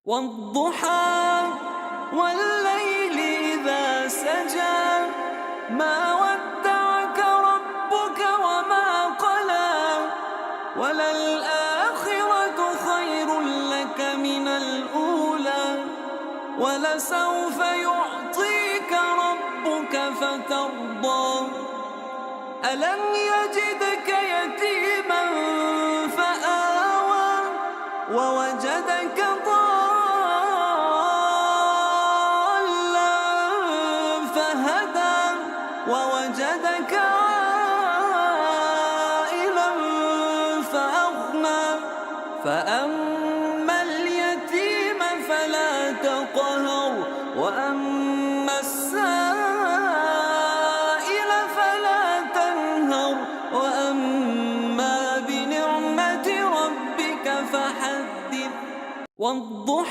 والضحى والليل إذا سجى ما ودعك ربك وما قلى وللآخرة خير لك من الأولى ولسوف يعطيك ربك فترضى ألم يجدك يتيما فآوى ووجدك ضالا فهدى ووجدك عائلا فأغنى فأما اليتيم فلا تقهر وأما السائل فلا تنهر وأما بنعمة ربك فحدث والضحى